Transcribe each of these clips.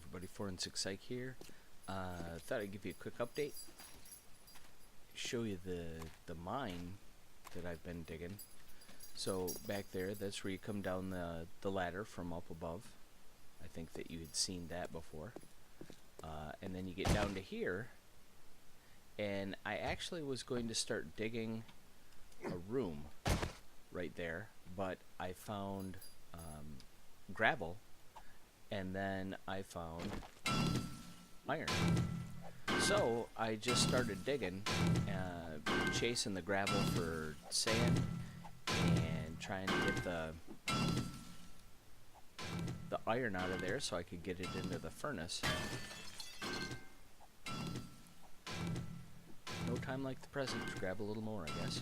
everybody, 4 and 6 Psych here. Thought I'd give you a quick update. Show you the mine that I've been digging. So back there, that's where you come down the ladder from up above. I think that you had seen that before. And then you get down to here, and I actually was going to start digging a room right there, but I found gravel, and then I found iron. So I just started digging, chasing the gravel for sand and trying to get the iron out of there so I could get it into the furnace. No time like the present to grab a little more, I guess.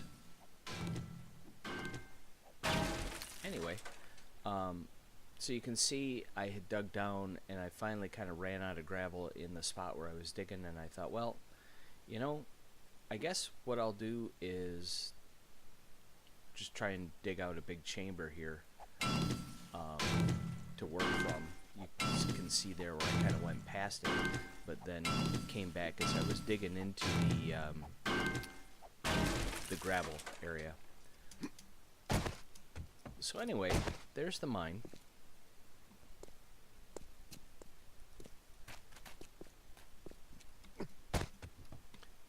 Anyway, so you can see I had dug down and I finally kind of ran out of gravel in the spot where I was digging, and I thought, well, you know, I guess what I'll do is just try and dig out a big chamber here to work from. You can see there where I kind of went past it, but then came back as I was digging into the gravel area. So anyway, there's the mine.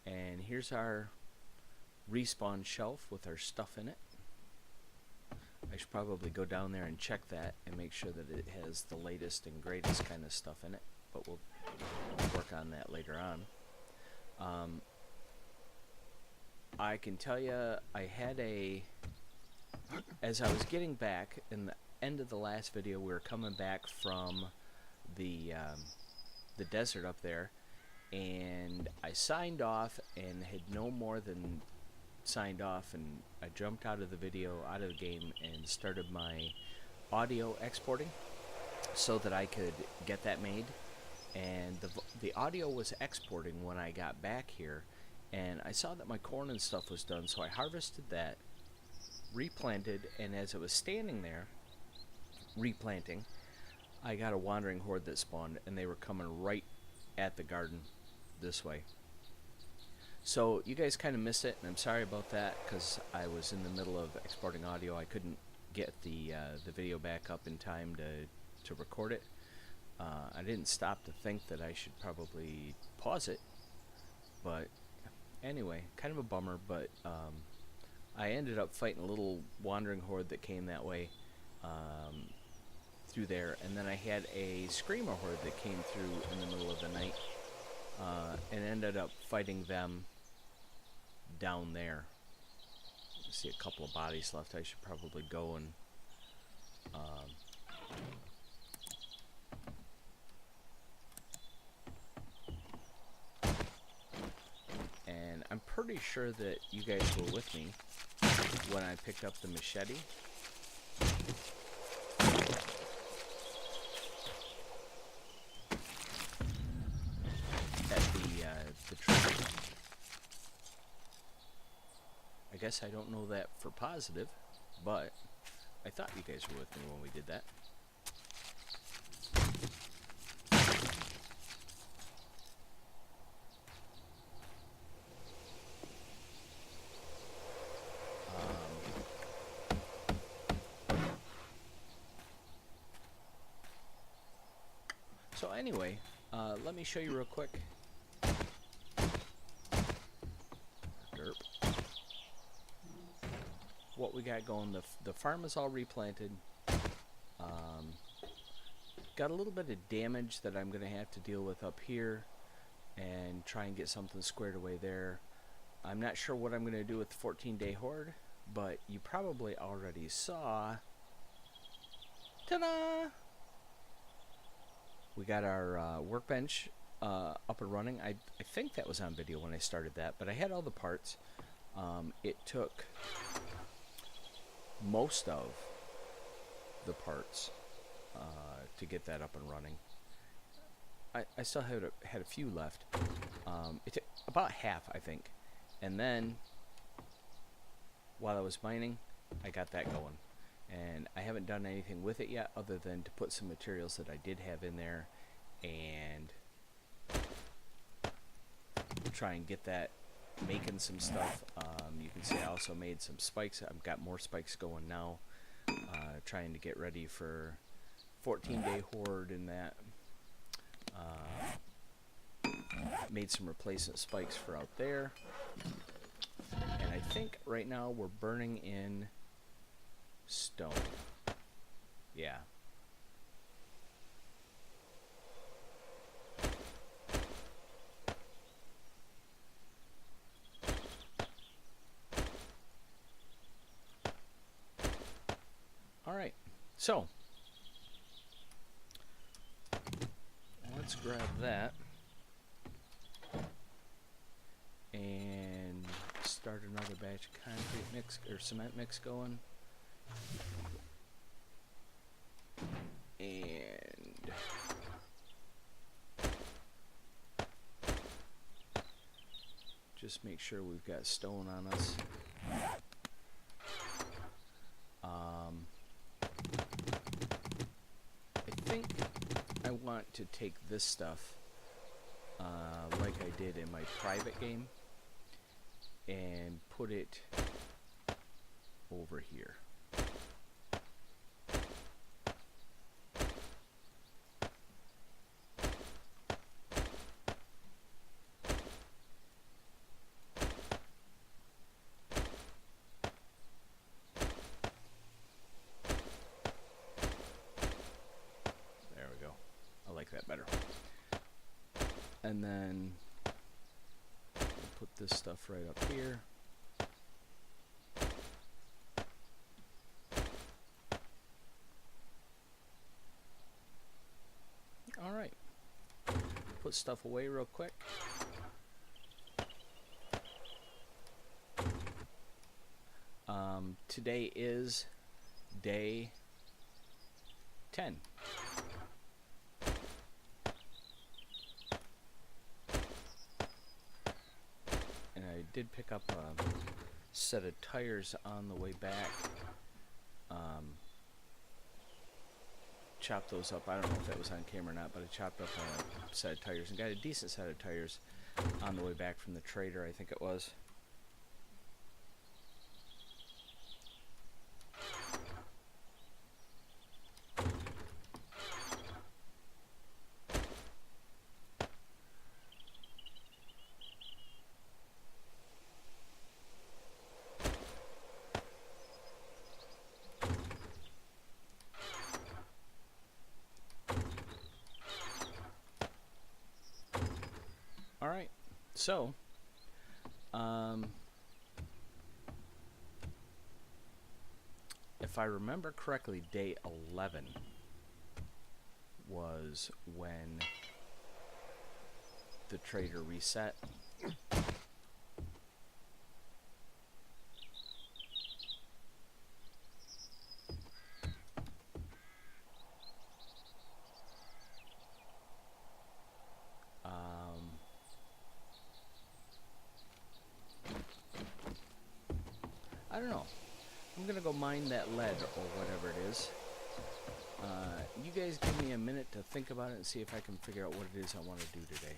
And here's our respawn shelf with our stuff in it. I should probably go down there and check that and make sure that it has the latest and greatest kind of stuff in it, but we'll work on that later on. I can tell you, I had as I was getting back in the end of the last video, we were coming back from the desert up there, and I signed off and had no more than signed off, and I jumped out of the video, out of the game, and started my audio exporting so that I could get that made. And the audio was exporting when I got back here, and I saw that my corn and stuff was done, so I harvested that, replanted, and as it was standing there replanting, I got a wandering horde that spawned, and they were coming right at the garden this way. So you guys kind of missed it, and I'm sorry about that because I was in the middle of exporting audio. I couldn't get the video back up in time to record it. I didn't stop to think that I should probably pause it, but anyway, kind of a bummer. But I ended up fighting a little wandering horde that came that way through there, and then I had a screamer horde that came through in the middle of the night, and ended up fighting them down there. I see a couple of bodies left. I should probably go and I'm pretty sure that you guys were with me when I picked up the machete. The trigger. I guess I don't know that for positive, but I thought you guys were with me when we did that. So anyway, let me show you real quick. Derp. What we got going. The farm is all replanted. Got a little bit of damage that I'm going to have to deal with up here and try and get something squared away there. I'm not sure what I'm going to do with the 14-day horde, but you probably already saw. Ta-da! We got our workbench up and running. I think that was on video when I started that, but I had all the parts. It took most of the parts to get that up and running. I still had a few left. It took about half, I think. And then, while I was mining, I got that going. And I haven't done anything with it yet other than to put some materials that I did have in there and try and get that making some stuff. You can see I also made some spikes. I've got more spikes going now, trying to get ready for 14-day horde in that. Made some replacement spikes for out there, and I think right now we're burning in stone. Yeah. Alright, so let's grab that and start another batch of concrete mix or cement mix going. And just make sure we've got stone on us. I think I want to take this stuff like I did in my private game and put it over here. There we go. I like that better. And then we'll put this stuff right up here. All right. Put stuff away real quick. Today is day 10. And I did pick up a set of tires on the way back. Chopped those up. I don't know if that was on camera or not, but I chopped up a set of tires and got a decent set of tires on the way back from the trader, I think it was. Alright, so, if I remember correctly, day 11 was when the trader reset. I don't know. I'm gonna go mine that lead or whatever it is. You guys give me a minute to think about it and see if I can figure out what it is I want to do today.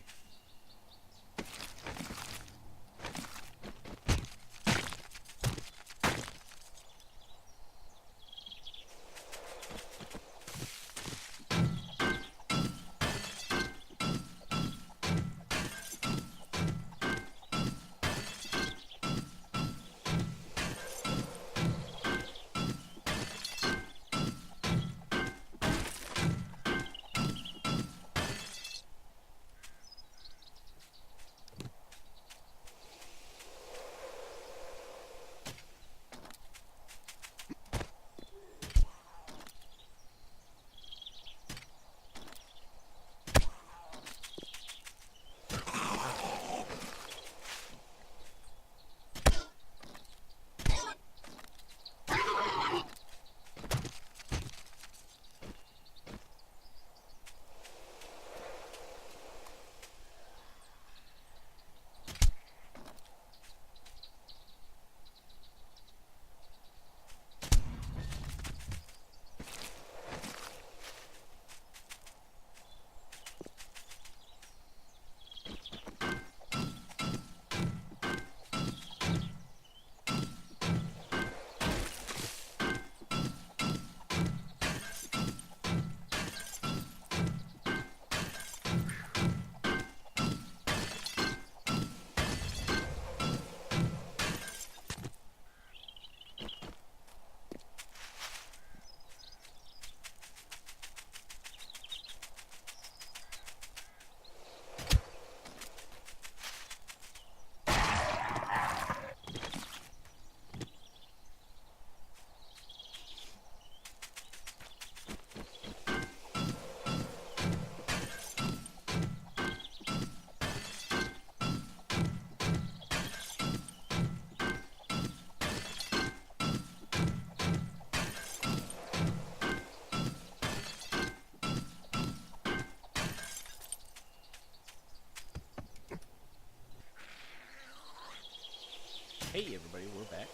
Hey everybody, we're back.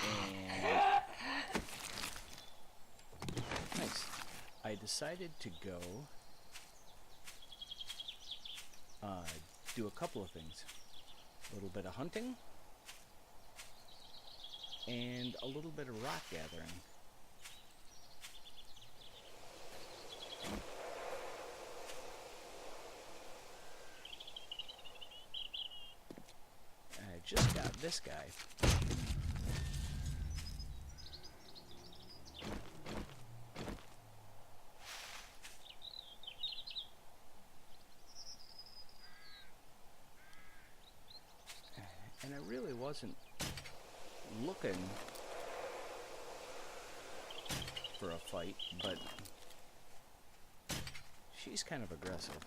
And nice. I decided to go do a couple of things. A little bit of hunting and a little bit of rock gathering. I just got this guy. And I really wasn't looking for a fight, but she's kind of aggressive.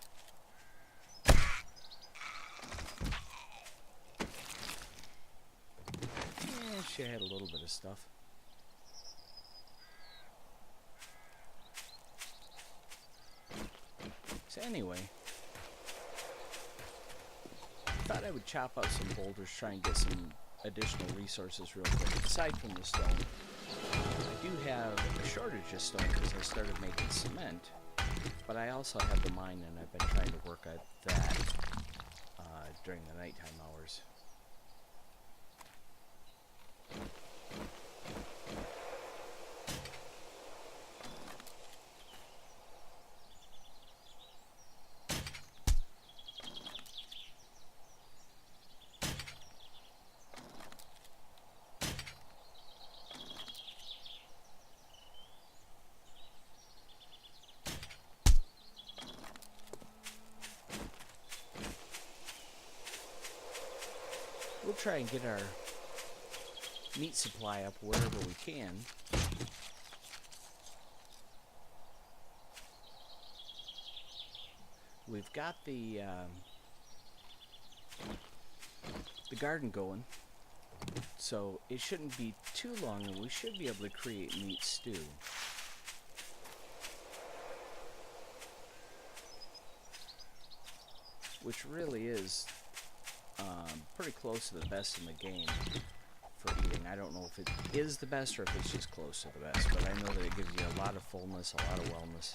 Yeah, she had a little bit of stuff. So anyway, thought I would chop out some boulders, try and get some additional resources real quick. Aside from the stone, I do have a shortage of stone because I started making cement, but I also have the mine, and I've been trying to work at that during the nighttime hours. We'll try and get our meat supply up wherever we can. We've got the garden going, so it shouldn't be too long, and we should be able to create meat stew. Which really is pretty close to the best in the game for eating. I don't know if it is the best or if it's just close to the best, but I know that it gives you a lot of fullness, a lot of wellness.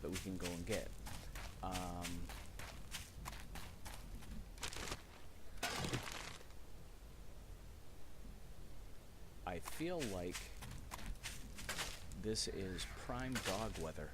that we can go and get. I feel like this is prime dog weather.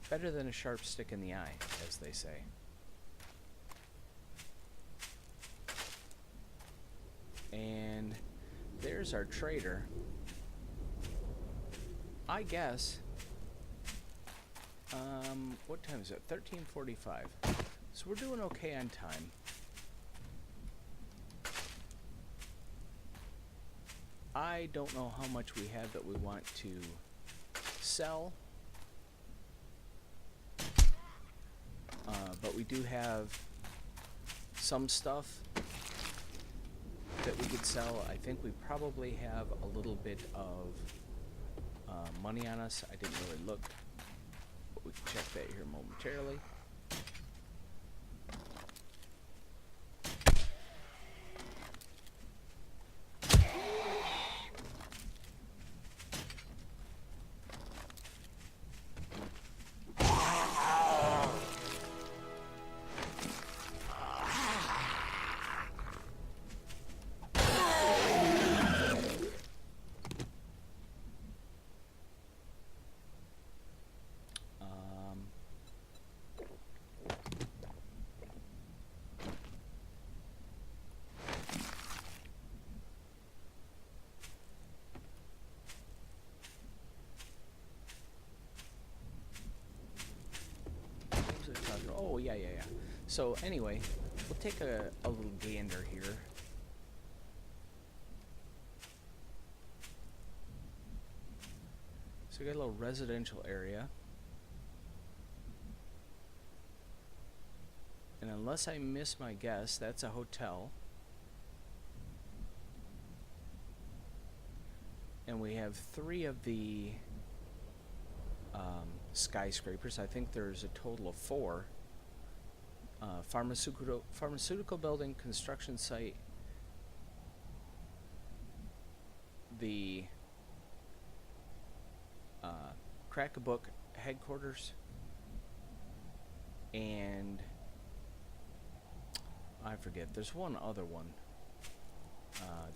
Better than a sharp stick in the eye, as they say. And there's our trader. I guess. What time is it? 13:45. So we're doing okay on time. I don't know how much we have that we want to sell. But we do have some stuff that we could sell. I think we probably have a little bit of money on us. I didn't really look, but we can check that here momentarily. Yeah. So anyway, we'll take a little gander here. So we got a little residential area. And unless I miss my guess, that's a hotel. And we have 3 of the skyscrapers. I think there's a total of 4. Pharmaceutical building, construction site, the Crack-a-Book headquarters, and I forget. There's one other one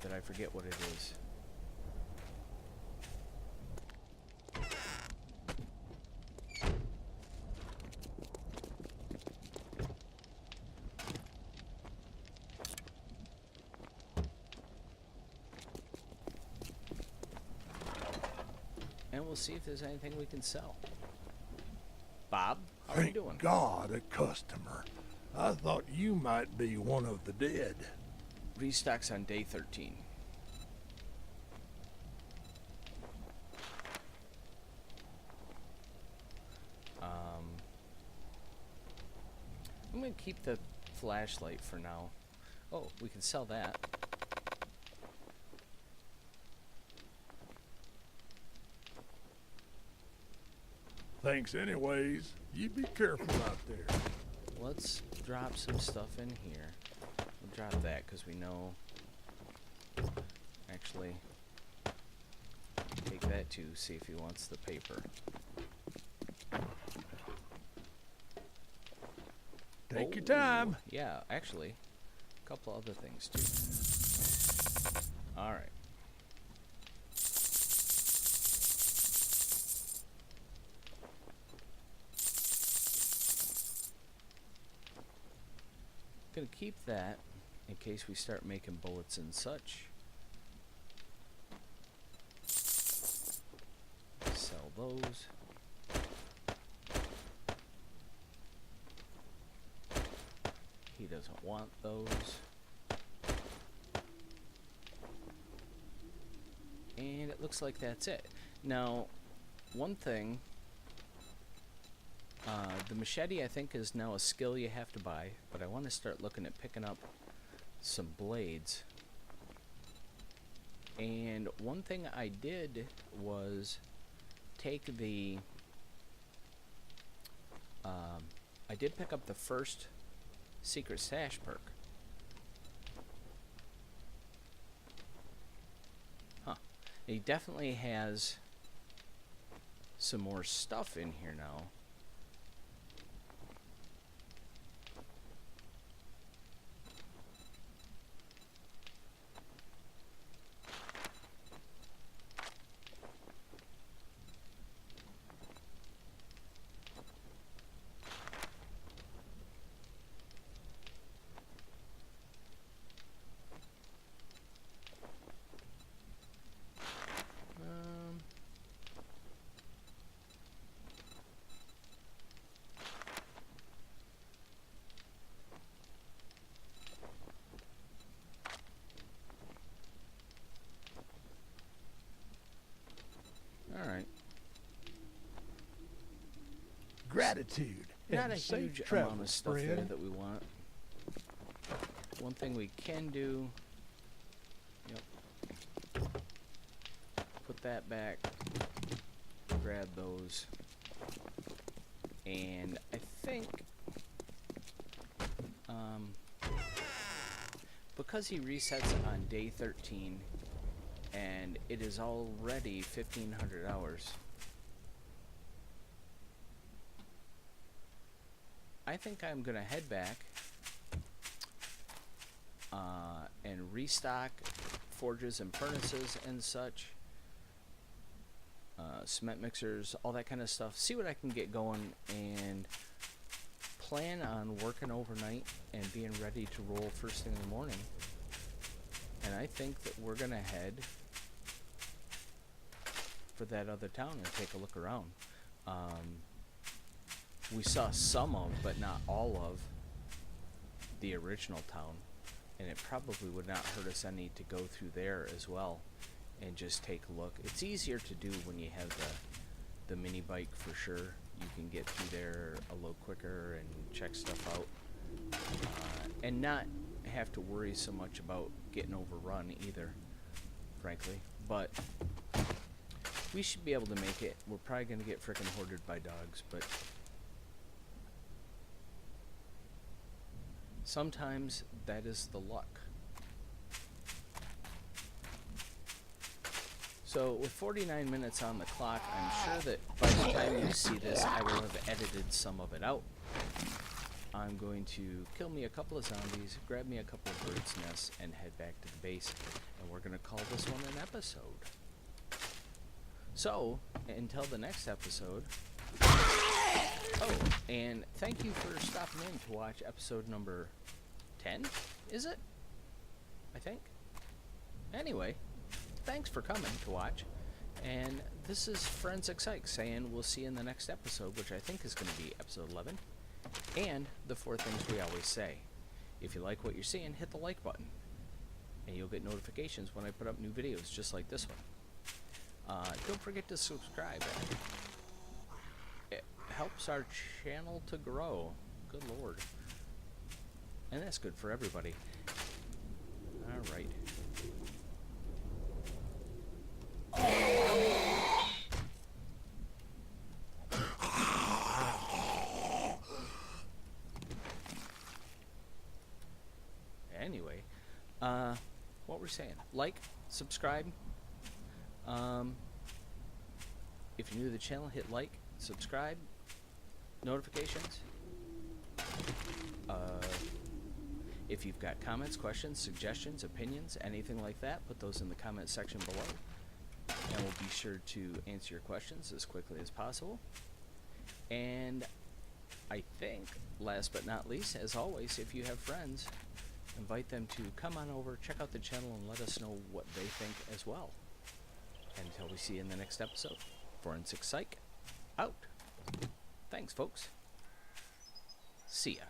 that I forget what it is. And we'll see if there's anything we can sell. Bob, how are you doing? Thank God, a customer. I thought you might be one of the dead. Restocks on day 13. I'm going to keep the flashlight for now. Oh, we can sell that. Thanks anyways. You be careful out there. Let's drop some stuff in here. We'll drop that because we know. Actually, take that too, see if he wants the paper. Take your time. Yeah, actually, a couple other things too. Alright. Gonna keep that in case we start making bullets and such. Sell those. He doesn't want those. And it looks like that's it. Now, one thing, the machete I think is now a skill you have to buy, but I want to start looking at picking up some blades. And one thing I did was take the, I did pick up the first secret stash perk. Huh. He definitely has some more stuff in here now. Alright. Gratitude. Not a and safe huge travel, amount of stuff there friend. that we want. One thing we can do, put that back, grab those, and I think, because he resets on day 13, and it is already 1,500 hours, I think I'm gonna head back and restock forges and furnaces and such, cement mixers, all that kind of stuff. See what I can get going and plan on working overnight and being ready to roll first thing in the morning. And I think that we're gonna head for that other town and take a look around. we saw some of, but not all of, the original town, and it probably would not hurt us any to go through there as well and just take a look. It's easier to do when you have the mini bike for sure. You can get through there a little quicker and check stuff out, and not have to worry so much about getting overrun either, frankly. But we should be able to make it. We're probably going to get frickin' hoarded by dogs, but sometimes that is the luck. So with 49 minutes on the clock, I'm sure that by the time you see this, I will have edited some of it out. I'm going to kill me a couple of zombies, grab me a couple of birds' nests, and head back to the base. And we're going to call this one an episode. So, until the next episode... Oh, and thank you for stopping in to watch episode number 10, is it? I think. Anyway, thanks for coming to watch. And this is Forensic Psych saying we'll see you in the next episode, which I think is going to be episode 11. And the 4 things we always say. If you like what you're seeing, hit the like button. And you'll get notifications when I put up new videos just like this one. Don't forget to subscribe. It helps our channel to grow. Good lord. And that's good for everybody. Alright. Anyway, what we're saying, like, subscribe. If you're new to the channel, hit like, subscribe, notifications. If you've got comments, questions, suggestions, opinions, anything like that, put those in the comment section below. And we'll be sure to answer your questions as quickly as possible. And I think, last but not least, as always, if you have friends, invite them to come on over, check out the channel, and let us know what they think as well. Until we see you in the next episode, Forensic Psych, out. Thanks, folks. See ya.